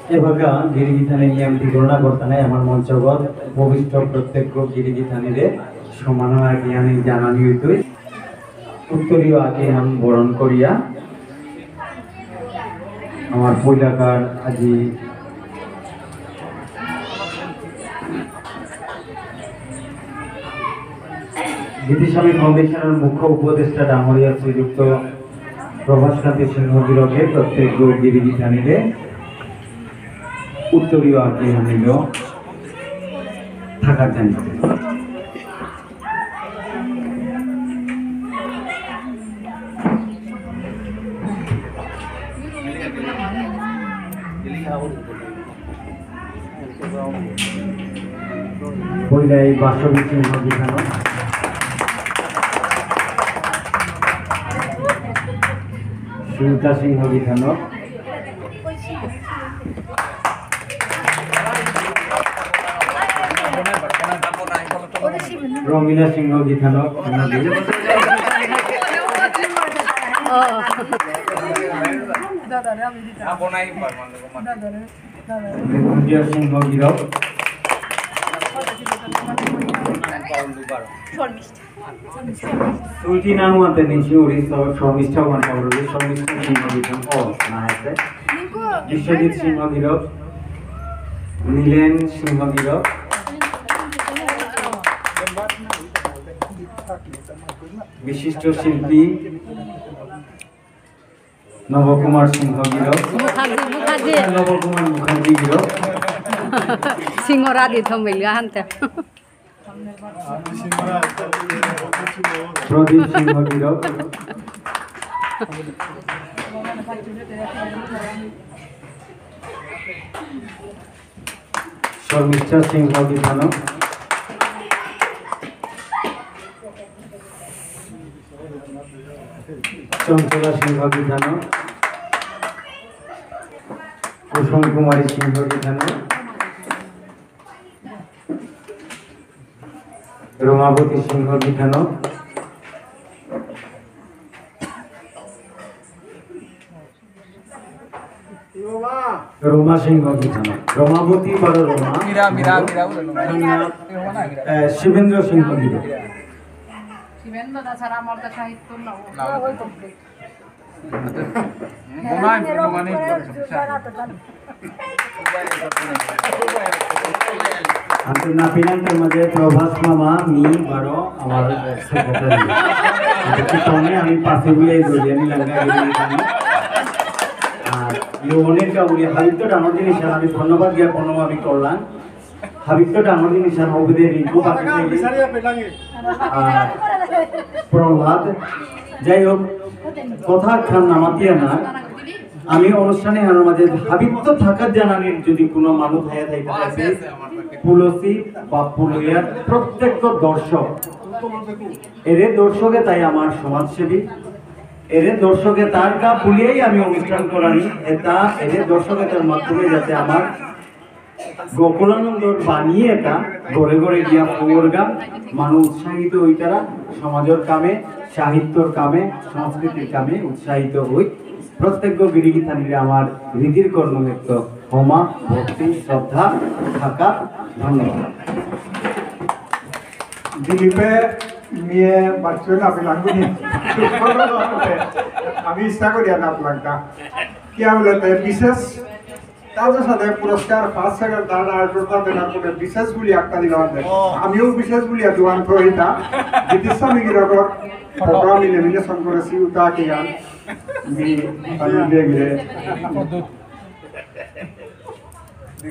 हे बघा गिरिगीताने नियमटी गणना करताना আমার মঞ্চগত ভবিষ্ঠ প্রত্যেক गिरिगीतानिरे সম্মাননা জ্ঞানী জানানি হইতই উত্তরীয় আগে নাম বরণ করিয়া আমার পৈলাকার আজি গীতিস্বামী ফাউন্ডেশনের মুখ্য উপদেষ্টা ডাঙরিয়া শ্রীযুক্ত প্রভাসকান্তি সিংহগিরকে প্রত্যেক गिरिगीतानिरे উত্তরীয় আগে নিল থাকার জন্য পরিযায়ী বাসবী সিংহ বিধান সুতা সিংহ বিধান রমিলা সিংহ গীতানক সিংহ গিরক দুইটি নাম আছে নিচে শর্মিষ্ঠা ঘন্টাবলী শর্মিষ্ঠা সিংহ গীতন না আছে বিশ্বজিৎ সিংহ গিরক নীলেন সিংহ গিরক विशिष्ट शिल्पी नवकुमार सिंह गिरक नवकुमार मुखर्जी गिरक सिंहरा दी थमिलगा हनते प्रदीप सिंह गिरक शर्मिष्ठा सिंह गितानो चंचला सिंह विधान कुसुम कुमारी सिंह विधान रमावती सिंह विधान रोमा सिंह विधान रमावती पर रोमा शिवेंद्र सिंह विधान नापिनांतर मध्ये प्रभास मामा मी बारो आम्हाला सेक्रेटरी आम्ही पाचेगुले जोडियानी लंगा অনেক উনি হাবিব তো ডাঙর জিনিস আমি ধন্যবাদ জ্ঞাপন আমি করলাম হাবিব তো ডাঙর জিনিস হবিদের রিঙ্কু প্রহ্লাদ যাই হোক কথা খান নামাতিয়া না আমি অনুষ্ঠানে আমার মাঝে হাবিব তো থাকার জানানির যদি কোনো মানুষ হয়ে থাকে পুলসি বা পুলুয়ার প্রত্যেক দর্শক এরে দর্শকে তাই আমার সমাজসেবী এর দর্শকে তার কা পুলিয়েই আমি অনুষ্ঠান করানি এটা এর দর্শকের মাধ্যমে যাতে আমার গোকুলানন্দ বানিয়ে এটা গড়ে গড়ে গিয়া ফুরগা মানুষ উৎসাহিত হই তারা সমাজের কামে সাহিত্যর কামে সংস্কৃতির কামে উৎসাহিত হই প্রত্যেক गिरिगीतानिरे আমার হৃদির কর্মনিত্য ক্ষমা ভক্তি শ্রদ্ধা থাকা ধন্যবাদ দিলীপে নিয়ে বাচ্চা না পেলাঙ্গুনি আমি ইচ্ছা করি না লাগতা কি বলতে বিশেষ তাদের সাথে পুরস্কার 5 সেকেন্ড দাঁড়া আর প্রতাপে না করে বিশেষ গুলি একটা দিলাম আমিও বিশেষ গুলি দুয়ান কইতা জ্যোতিষামী গিরকর প্রোগ্রাম ইলিমিনেশন করেছি উতা কি গান মি তামিলে গিরে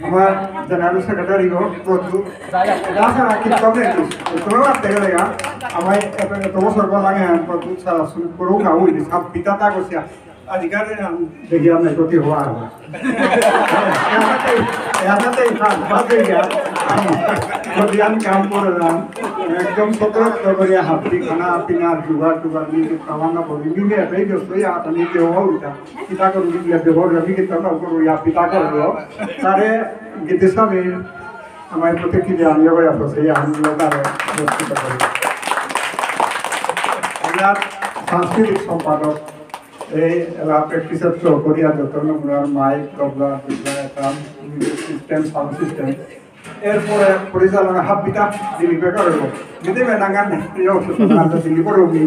আমার জেনারেল সেক্রেটারি গো প্রচুর দাসা রাখি তবে তোমরা দেখে লাগা আমায় এত বছর পর লাগে প্রচুর সারা শুরু করো না ওই সব পিতাটা কইয়া अधिकार देखिए आपने छोटी हुआ काम कर एकदम सतर्क हाथी खाना पीना जुगाड़ टुगाड़ खाना पिता कर व्यवहार रवि के तक पिता कर तारे गीतेस्वामी हमारे प्रत्येक सांस्कृतिक सम्पादक এই এলা প্র্যাকটিসের তো করিয়া যতন আপনার মাইক তবলা সিস্টেম সাউন্ড সিস্টেম এরপরে পরিচালনা হাত বিটা দিলীপে করব দিলীপে নাঙ্গান প্রিয় সুতরাং দিলীপের অগ্নি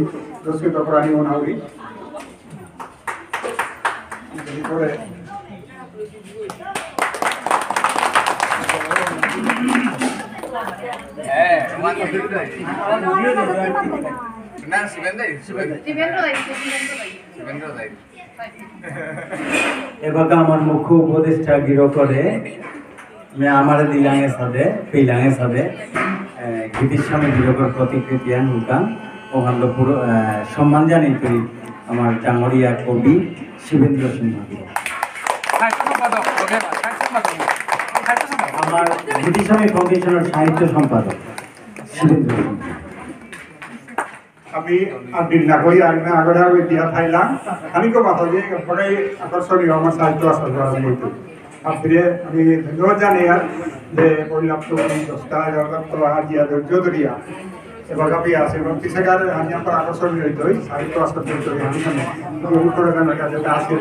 রসিত প্রাণী মনাউরি দিলীপরে এবার আমার মুখ্য উপদেষ্টা গিরো করে আমার দিলাঙের সাথে পিলাঙের সাথে গীতির সামনে গিরকর প্রতিকৃতি হুকাম ওখান পুরো সম্মান জানি তুই আমার ডাঙরিয়া কবি শিবেন্দ্র সিংহ আমার গীতিস্বামী ফাউন্ডেশনের সাহিত্য সম্পাদক শিবেন্দ্র সিংহ আমি বিল্লা কই আমি আগরে দিয়া থাইলাম আমি কো কথা যে বড়ই আকর্ষণীয় আমার সাহিত্য আছে বইতে আপনি আমি ধন্যবাদ জানাই আর যে বললাম তো দশটা তো আজিয়া ধৈর্য ধরিয়া এবার আমি আছে এবং কিসেকার আমি আমার আকর্ষণীয় হইতই সাহিত্য আসতে আমি বহু করে কাছে আছে